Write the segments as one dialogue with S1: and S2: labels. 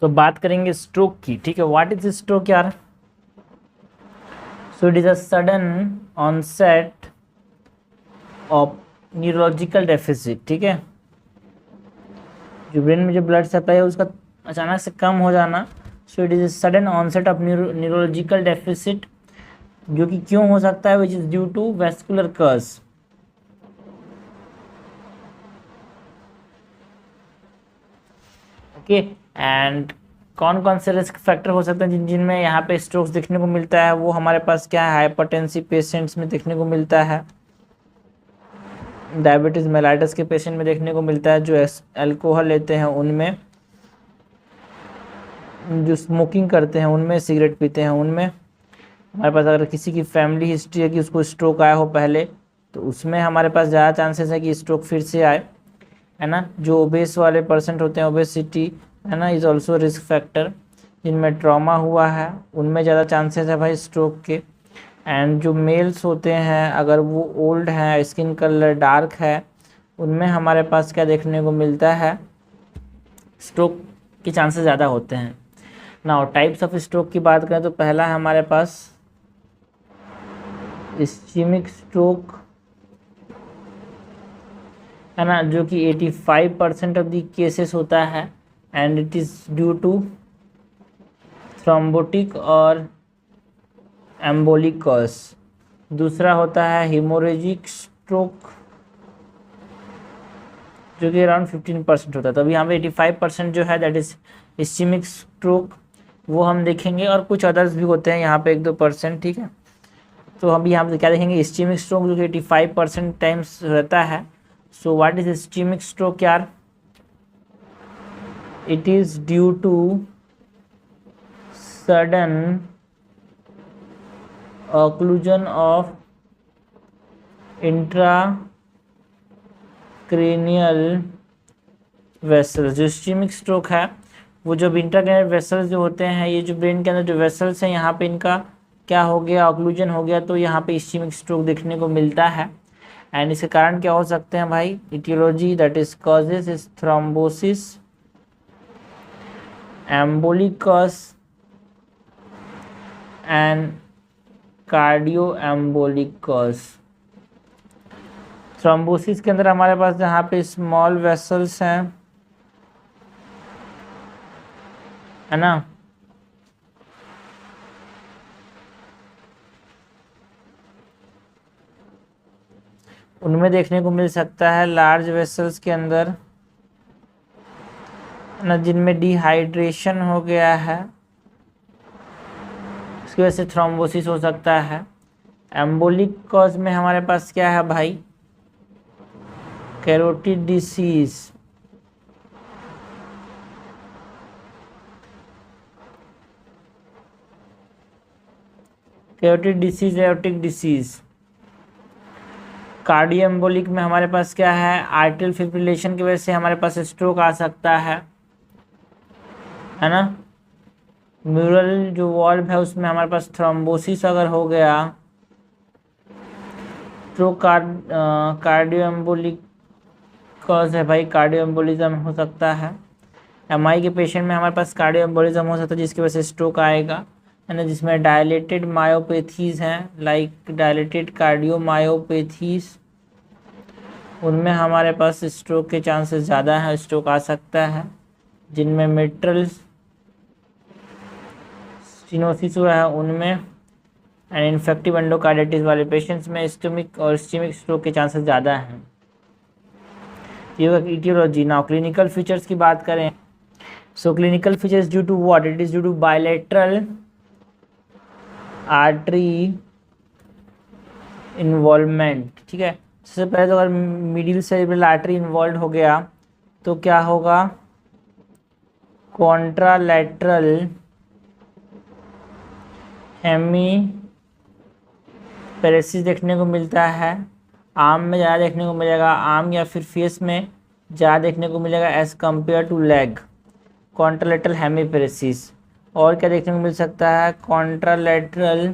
S1: तो बात करेंगे स्ट्रोक की, ठीक है। व्हाट इज स्ट्रोक यार? So it is a sudden onset of neurological deficit, ठीक है। जो ब्रेन में जो ब्लड सप्लाई है उसका अचानक से कम हो जाना। So it is a sudden onset of neurological deficit, जो कि क्यों हो सकता है, which is due to vascular causes. Okay, and कौन कौन से रिस्क फैक्टर हो सकते हैं जिनमें यहाँ पे स्ट्रोक्स देखने को मिलता है? वो हमारे पास क्या है, हाइपरटेंसिव पेशेंट्स में देखने को मिलता है, डायबिटीज मेलाइटस के पेशेंट में देखने को मिलता है, जो अल्कोहल लेते हैं उनमें, जो स्मोकिंग करते हैं उनमें, सिगरेट पीते हैं उनमें। हमारे पास अगर किसी की फैमिली हिस्ट्री है कि उसको स्ट्रोक आया हो पहले, तो उसमें हमारे पास ज़्यादा चांसेस है कि स्ट्रोक फिर से आए, है ना। जो ओबेस वाले पर्सेंट होते हैं, ओबेसिटी, है ना, इज़ ऑल्सो रिस्क फैक्टर। जिनमें ट्रॉमा हुआ है उनमें ज़्यादा चांसेस है भाई स्ट्रोक के। एंड जो मेल्स होते हैं, अगर वो ओल्ड हैं, स्किन कलर डार्क है, उनमें हमारे पास क्या देखने को मिलता है, स्ट्रोक के चांसेस ज़्यादा होते हैं। नाउ टाइप्स ऑफ स्ट्रोक की बात करें तो पहला है हमारे पास इस्चेमिक स्ट्रोक, है ना, जो कि 85% ऑफ द केसेस होता है, and it is due to thrombotic और एम्बोलिक कॉज। दूसरा होता है हेमोरेजिक स्ट्रोक, जो कि अराउंड 15% होता है। तो अभी यहाँ पे 85% जो है दैट इज इस्चेमिक स्ट्रोक, वो हम देखेंगे, और कुछ अदर्स भी होते हैं यहाँ पे 1-2%, ठीक है। तो हम यहाँ पे क्या देखेंगे, इस्चेमिक स्ट्रोक जो कि 85% टाइम्स रहता है। So what is ischaemic stroke यार? It is due to sudden occlusion of intracranial vessels. जो इस्चेमिक स्ट्रोक है वो जब इंट्राक्रेनियल वेसल्स जो होते हैं, ये जो ब्रेन के अंदर जो वेसल्स हैं, यहाँ पे इनका क्या हो गया, ऑक्लूजन हो गया, तो यहाँ पे इस्चेमिक स्ट्रोक देखने को मिलता है। एंड इसके कारण क्या हो सकते हैं भाई, etiology that is causes is thrombosis, embolic cause and cardio embolic cause. Thrombosis के अंदर हमारे पास जहाँ पे स्मॉल वेसल्स हैं, है ना, उनमें देखने को मिल सकता है। लार्ज वेसल्स के अंदर ना, जिनमें डिहाइड्रेशन हो गया है, उसकी वजह से थ्रोम्बोसिस हो सकता है। एम्बोलिक कॉज में हमारे पास क्या है भाई, carotid disease, carotid disease, aortic disease. Cardio एम्बोलिक में हमारे पास क्या है, आर्टरियल फिब्रिलेशन की वजह से हमारे पास स्ट्रोक आ सकता है ना। म्यूरल जो वॉल्व है उसमें हमारे पास थ्रोम्बोसिस अगर हो गया तो कार्डियो एम्बोलिक कॉज है भाई, कार्डियो एम्बोलिज्म हो सकता है। एमआई के पेशेंट में हमारे पास कार्डियो एम्बोलिज्म हो सकता है, जिसकी वजह से स्ट्रोक आएगा, है ना, जिसमें डायलेटेड मायोपैथीज हैं, लाइक डायलेटेड कार्डियोमायोपैथीज, उनमें हमारे पास स्ट्रोक के चांसेस ज़्यादा हैं, स्ट्रोक आ सकता है। जिनमें मिट्रल स्टेनोसिस हुआ है उनमें, एंड इन्फेक्टिव एंडोकार्डिटिस वाले पेशेंट्स में स्टोमिक और इस्चेमिक स्ट्रोक के चांसेस ज़्यादा हैं। इटियोलॉजी। नाउ क्लिनिकल फीचर्स की बात करें, so clinical features due to what, it is due to bilateral artery involvement, ठीक है। सबसे पहले तो अगर मिडिल सेरेब्रल आर्टरी इन्वॉल्व हो गया तो क्या होगा, कॉन्ट्रालैटरल हेमीपेरेसिस देखने को मिलता है। आर्म में ज़्यादा देखने को मिलेगा, आर्म या फिर फेस में ज़्यादा देखने को मिलेगा as compared to leg, contralateral hemiparesis. और क्या देखने को मिल सकता है, कॉन्ट्रालैटरल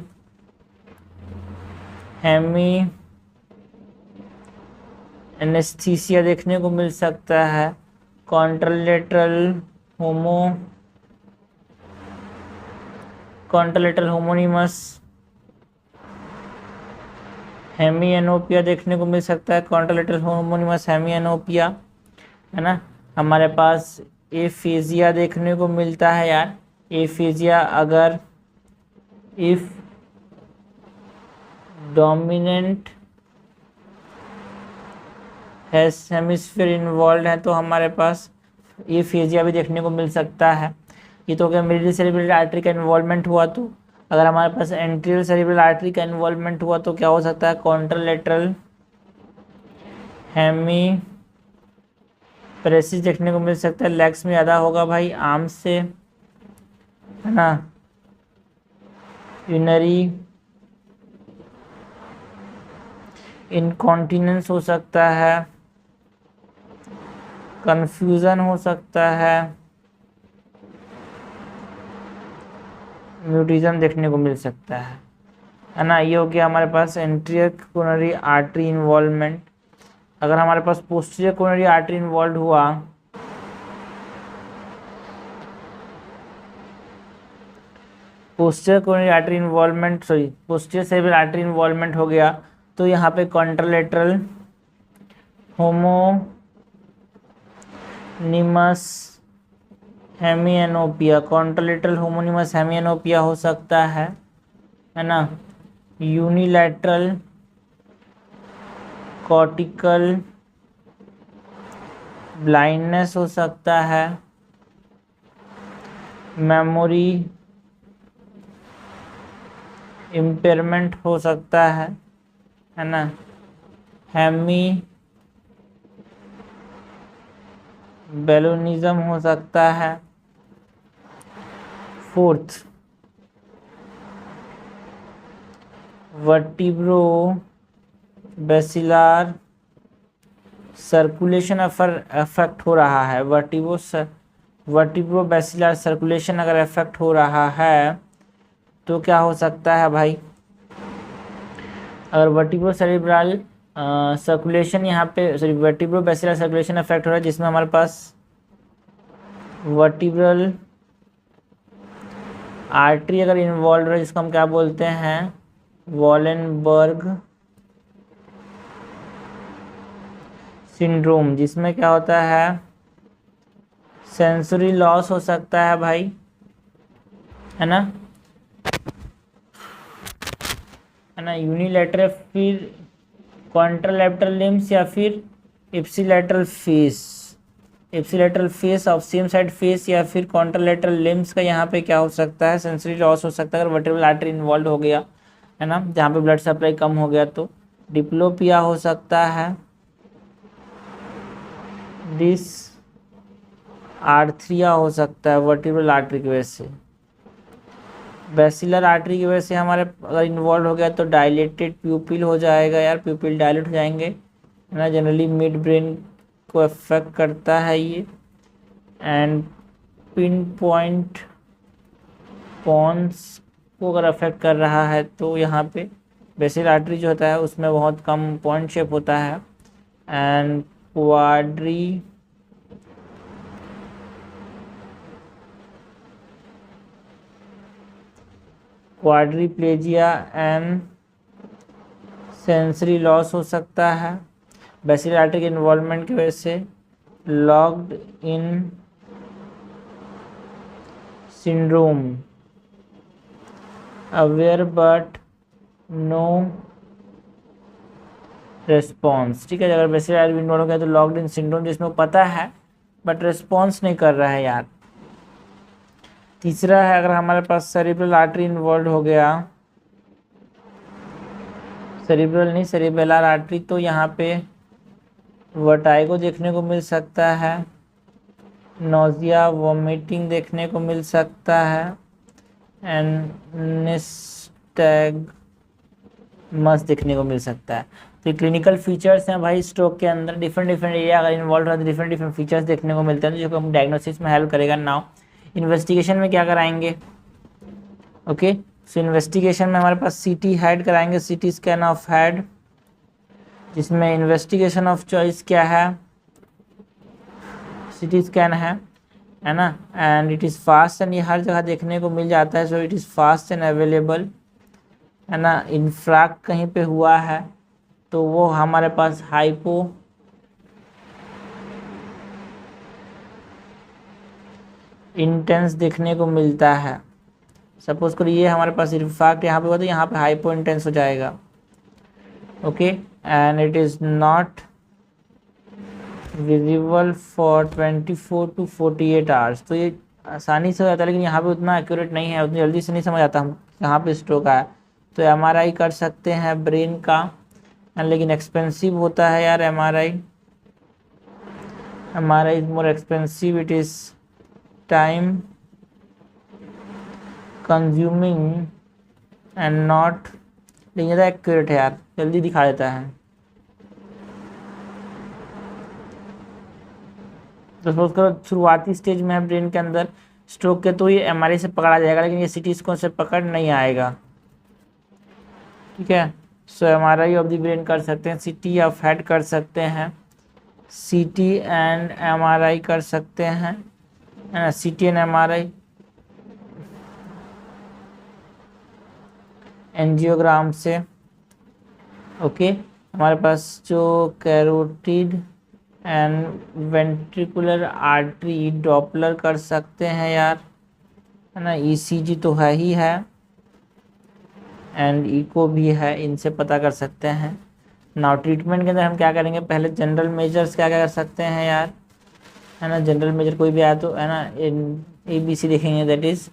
S1: हेमी एनेस्थीसिया देखने को मिल सकता है, कॉन्ट्रालैटरल होमो कॉन्ट्रालेटरल होमोनिमस हेमिएनोपिया देखने को मिल सकता है, कॉन्ट्रालेटरल होमोनिमस हेमिएनोपिया, है ना। हमारे पास एफेजिया देखने को मिलता है यार। एफेजिया अगर इफ डोमिनेंट हेमिस्फीयर इन्वॉल्व है तो हमारे पास एफेजिया भी देखने को मिल सकता है। ये तो क्या मिडिल सेरेब्रल आर्टरी का इन्वॉल्वमेंट हुआ, तो अगर हमारे पास एंटीरियर सेरेब्रल आर्टरी का इन्वॉल्वमेंट हुआ तो क्या हो सकता है, कॉन्ट्रालेटरल हेमी प्रेसिस देखने को मिल सकता है। लेग्स में ज़्यादा होगा भाई, आर्म्स से, है ना। यूनरी इनकॉन्टिनेंस हो सकता है, कंफ्यूजन हो सकता है, म्यूटिज्म देखने को मिल सकता है ना। ये हो गया हमारे पास एंटीरियर कोरोनरी आर्टरी इन्वॉल्वमेंट। अगर हमारे पास पोस्टीरियर कोरोनरी आर्टरी इन्वॉल्व हुआ, posterior coronary artery involvement posterior cerebral artery involvement हो गया तो यहाँ पे कॉन्ट्रालेटरल होमोनिमस हेमिएनोपिया, कॉन्ट्रालेटरल होमोनिमस हेमिएनोपिया हो सकता है ना। यूनिलैटरल कॉर्टिकल ब्लाइंडनेस हो सकता है, मेमोरी इम्पेयरमेंट हो सकता है ना। हेमी बैलोनिज्म हो सकता है। फोर्थ, वर्टिब्रो बेसिलार सर्कुलेशन अफेक्ट हो रहा है। वर्टिब्रो बेसिलार सर्कुलेशन अगर अफेक्ट हो रहा है तो क्या हो सकता है भाई, अगर वर्टिब्रो सेरेब्रल सर्कुलेशन यहाँ पे वर्टिब्रो बेसिलर सर्कुलेशन अफेक्ट हो रहा है, जिसमें हमारे पास वर्टिब्रल आर्टरी अगर इन्वॉल्व रहा है, जिसको हम क्या बोलते हैं, वॉलेनबर्ग सिंड्रोम, जिसमें क्या होता है, सेंसरी लॉस हो सकता है भाई, है ना। यूनिलैटरल फिर कॉन्ट्रालैटरल लिम्स या फिर ipsilateral face of same side face या फिर कॉन्ट्रालैटरल लिम्स का यहाँ पे क्या हो सकता है, सेंसरी लॉस हो सकता है अगर वर्टिब्रल आर्टरी इन्वॉल्व हो गया, है ना, जहाँ पे ब्लड सप्लाई कम हो गया तो डिप्लोपिया हो सकता है, डिस आर्थरिया हो सकता है वर्टिब्रल आर्टरी की वजह से। बेसिलर आर्टरी की वजह से हमारे अगर इन्वॉल्व हो गया तो डायलेटेड प्यूपिल हो जाएगा यार, प्यूपिल डायलेट हो जाएंगे, है ना। जनरली मिड ब्रेन को अफेक्ट करता है ये। एंड पिन पॉइंट पॉन्स को अगर अफेक्ट कर रहा है तो यहाँ पे बेसिलर आर्टरी जो होता है उसमें बहुत कम पॉइंट शेप होता है। And quadriplegia and sensory loss हो सकता है बेसिलर आर्टरी के इन्वॉल्वमेंट की वजह से। Locked in syndrome, aware but no response, ठीक है। अगर बेसिलर आर्टरी इन्वॉल्व हो गया तो लॉक्ड इन सिंड्रोम, जिसमें पता है बट रेस्पॉन्स नहीं कर रहा है यार। तीसरा है अगर हमारे पास सेरिब्रल आर्टरी इन्वॉल्व हो गया, सेरिब्रल नहीं सेरिबेलर आर्टरी, तो यहाँ पे वर्टाइगो देखने को मिल सकता है, नोजिया वोमिटिंग देखने को मिल सकता है, एंड निस्टैग्मस देखने को मिल सकता है। तो क्लिनिकल फीचर्स हैं भाई स्ट्रोक के अंदर, डिफरेंट एरिया अगर इन्वॉल्व रहते हैं डिफरेंट फीचर्स देखने को मिलते हैं, जो हम डायग्नोसिस में हेल्प करेगा। नाउ इन्वेस्टिगेशन में क्या कराएंगे, ओके। सो इन्वेस्टिगेशन में हमारे पास सीटी हेड कराएंगे, सीटी स्कैन ऑफ हेड, जिसमें इन्वेस्टिगेशन ऑफ चॉइस क्या है, सीटी स्कैन है। है ना, and it is fast, and ये हर जगह देखने को मिल जाता है, so it is fast and available, है ना। इन्फ्राक्ट कहीं पे हुआ है तो वो हमारे पास हाइपो इंटेंस देखने को मिलता है। सपोज करो ये हमारे पास इन्फ्राक्ट यहाँ पे हुआ तो यहाँ पे हाइपो इंटेंस हो जाएगा। Okay, and it is not visible for 24 to 48 hours. तो ये आसानी से हो जाता है, लेकिन यहाँ पे उतना एक्यूरेट नहीं है, उतनी जल्दी से नहीं समझ आता हम यहाँ पे स्ट्रोक आया। तो एमआरआई कर सकते हैं ब्रेन का, लेकिन एक्सपेंसिव होता है यार MRI. MRI is more expensive, it is time consuming and not, लेकिन ज़्यादा एक्यूरेट है यार, जल्दी दिखा देता है। तो सपोज करो शुरुआती स्टेज में है ब्रेन के अंदर स्ट्रोक के, तो ये एमआरआई से पकड़ा जाएगा, लेकिन ये सीटी स्कैन से पकड़ नहीं आएगा। ठीक है, सो एमआरआई ऑफ द ब्रेन कर सकते हैं, सीटी ऑफ हेड कर सकते हैं, सीटी एंड एमआरआई कर सकते हैं, है ना, सीटी एंड एमआरआई। एंजियोग्राम से ओके, हमारे पास जो carotid and ventricular artery Doppler कर सकते हैं यार, है ना, ईसीजी तो है ही है, एंड इको भी है, इनसे पता कर सकते हैं। नाउ ट्रीटमेंट के अंदर हम क्या करेंगे, पहले जनरल मेजर्स क्या क्या कर सकते हैं यार, है ना, जनरल मेजर कोई भी आया तो, है ना, ABC देखेंगे, that is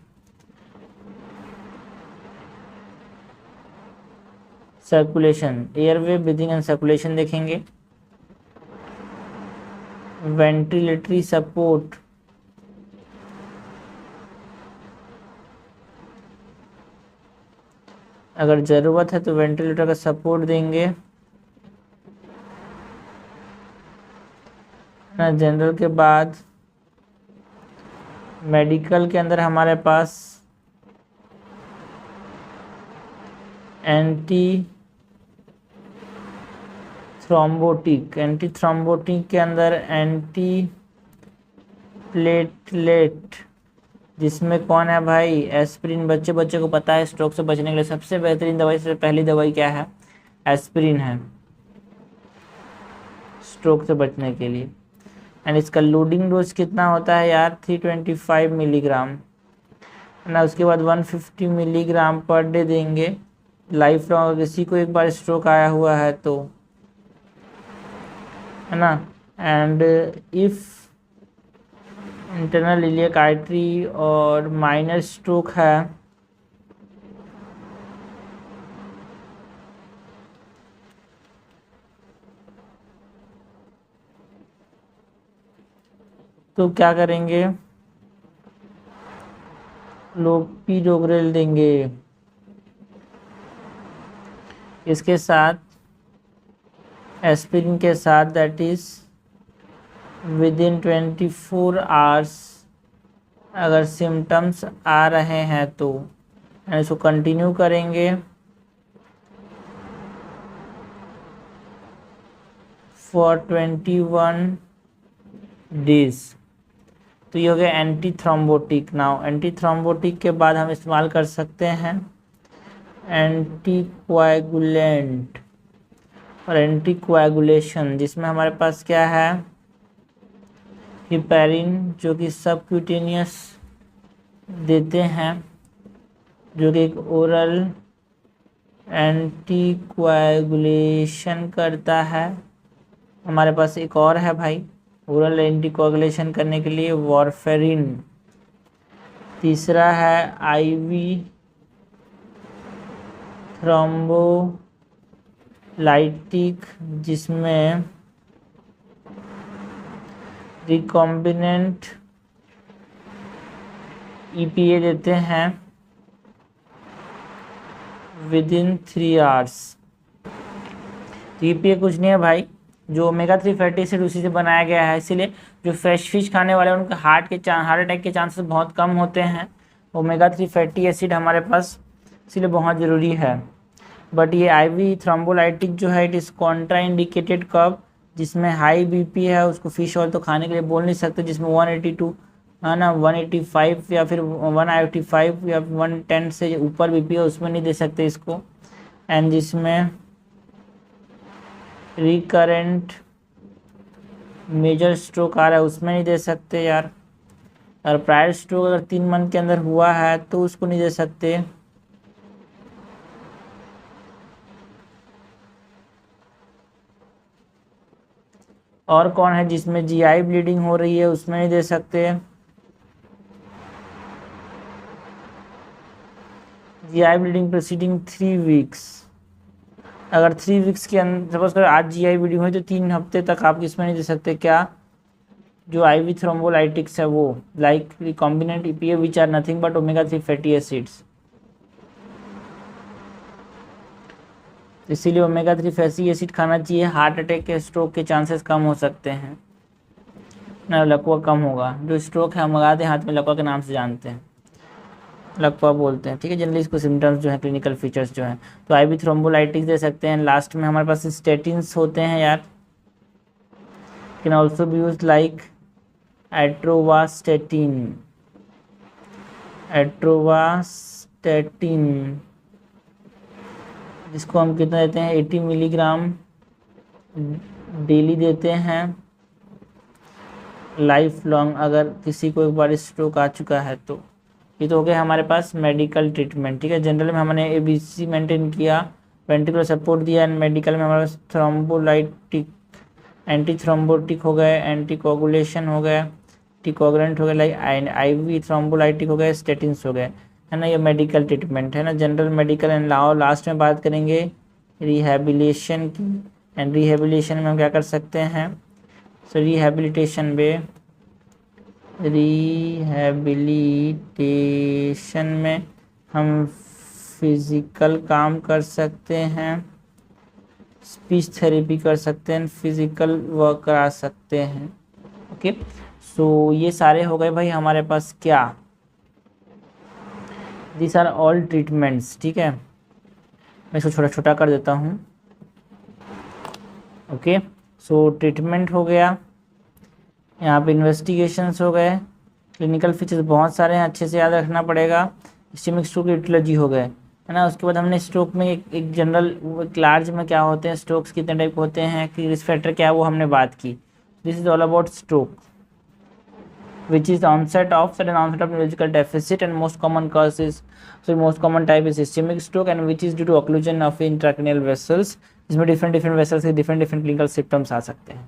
S1: circulation, airway breathing and circulation देखेंगे। वेंटिलेटरी सपोर्ट, अगर ज़रूरत है तो वेंटिलेटर का सपोर्ट देंगे ना। जनरल के बाद मेडिकल के अंदर हमारे पास एंटी थ्रोम्बोटिक के अंदर एंटी प्लेटलेट, जिसमें कौन है भाई, एस्पिरिन। बच्चे को पता है स्ट्रोक से बचने के लिए सबसे बेहतरीन दवाई, सबसे पहली दवाई क्या है, एस्पिरिन है स्ट्रोक से बचने के लिए। एंड इसका लोडिंग डोज कितना होता है यार, 325 मिलीग्राम, है ना। उसके बाद 150 मिलीग्राम पर डे देंगे लाइफ लॉन्ग, अगर किसी को एक बार स्ट्रोक आया हुआ है तो, है ना। And if internal iliac artery और माइनर स्ट्रोक है तो क्या करेंगे, क्लोपिडोग्रेल देंगे। इसके साथ एस्पिरिन के साथ, दैट इज विदिन 24 आवर्स अगर सिम्टम्स आ रहे हैं तो इसको कंटिन्यू करेंगे फॉर 21 डेज। तो ये हो गया anti thrombotic. Now anti thrombotic के बाद हम इस्तेमाल कर सकते हैं एंटी कोएगुलेंट और एंटी कोएगुलेशन, जिसमें हमारे पास क्या है, हिपैरिन, जो कि सबक्यूटेनियस देते हैं, जो कि एक ओरल एंटी कोएगुलेशन करता है। हमारे पास एक और है भाई ओरल एंटी कोएगुलेशन करने के लिए, वारफेरिन। तीसरा है आईवी थ्रोम्बोलाइटिक, जिसमें रिकॉम्बिनेंट EPA देते हैं विदिन 3 आवर्स। तो EPA कुछ नहीं है भाई, जो ओमेगा 3 फैटी एसिड उसी से बनाया गया है, इसीलिए जो फ्रेश फिश खाने वाले हैं उनके हार्ट अटैक के चांसेस बहुत कम होते हैं। ओमेगा 3 फैटी एसिड हमारे पास इसीलिए बहुत ज़रूरी है। बट ये IV थ्रोम्बोलाइटिक जो है, इट इज़ कॉन्ट्रा इंडिकेटेड कब, जिसमें हाई BP है, उसको फिश ऑयल तो खाने के लिए बोल नहीं सकते, जिसमें 182 है ना 185 या फिर 185 या 110 से ऊपर बीपी है उसमें नहीं दे सकते इसको। एंड जिसमें रिकरेंट मेजर स्ट्रोक आ रहा है उसमें नहीं दे सकते यार। और प्रायर स्ट्रोक अगर 3 मंथ के अंदर हुआ है तो उसको नहीं दे सकते। और कौन है जिसमें जीआई ब्लीडिंग हो रही है उसमें नहीं दे सकते। जीआई ब्लीडिंग प्रोसीडिंग 3 वीक्स, अगर 3 वीक्स के अंदर सपोज कर आज जीआई ब्लीडिंग हुई तो 3 हफ्ते तक आप इसमें नहीं दे सकते। क्या जो आईवी थ्रोम्बोलाइटिक्स है वो like recombinant EPA which are nothing but omega 3 fatty acids, इसीलिए ओमेगा 3 फैटी एसिड खाना चाहिए। हार्ट अटैक के स्ट्रोक के चांसेस कम हो सकते हैं ना, लकवा कम होगा। जो स्ट्रोक है हम लगाते हैं हाथ में लकवा के नाम से जानते हैं, लकवा बोलते हैं, ठीक है। जनरली इसको सिम्टम्स जो है क्लिनिकल फीचर्स जो हैं तो आईवी थ्रोम्बोलाइटिक्स दे सकते हैं। लास्ट में हमारे पास स्टेटिन्स होते हैं यार, can also be use like atorvastatin, जिसको हम कितना देते हैं 80 मिलीग्राम डेली देते हैं लाइफ लॉन्ग, अगर किसी को एक बार स्ट्रोक आ चुका है तो। ये तो हो गया हमारे पास मेडिकल ट्रीटमेंट, ठीक है। जनरल में हमने एबीसी मेंटेन किया, वेंट्रिकुलर सपोर्ट दिया, एंड मेडिकल में हमारे पास थ्रोम्बोलाइटिक, एंटी थ्रोम्बोटिक हो गए, एंटी कोगुलेशन हो गए, टिकोग्रेंट हो गए, लाइक आईवी थ्रोम्बोलाइटिक हो गए, स्टेटिन्स हो गए, है ना। ये मेडिकल ट्रीटमेंट है ना, जनरल मेडिकल। एंड लास्ट में बात करेंगे रिहेबिलिटेशन की। एंड रिहेबिलिटेशन में हम क्या कर सकते हैं, सो रिहेबिलिटेशन में हम फिज़िकल काम कर सकते हैं, स्पीच थेरेपी कर सकते हैं, फिज़िकल वर्क करा सकते हैं। ओके, सो ये सारे हो गए भाई हमारे पास क्या, दिस आर ऑल ट्रीटमेंट्स, ठीक है। मैं इसको छोटा छोटा कर देता हूँ। ओके, सो ट्रीटमेंट हो गया, यहाँ पे इन्वेस्टिगेशंस हो गए, क्लिनिकल फीचर्स बहुत सारे हैं, अच्छे से याद रखना पड़ेगा। इस्केमिक स्ट्रोक एटियोलॉजी हो गए, है ना। उसके बाद हमने स्ट्रोक में एक जनरल, एक लार्ज में क्या होते हैं स्ट्रोक्स, कितने टाइप होते हैं, कि रिस्क फैक्टर क्या है वो हमने बात की। This is all about stroke which is onset of neurological deficit, and most common cause is, so most common type is ischemic stroke, and which is due to occlusion of intracranial vessels, जिसमें different vessels के different clinical symptoms आ सकते हैं।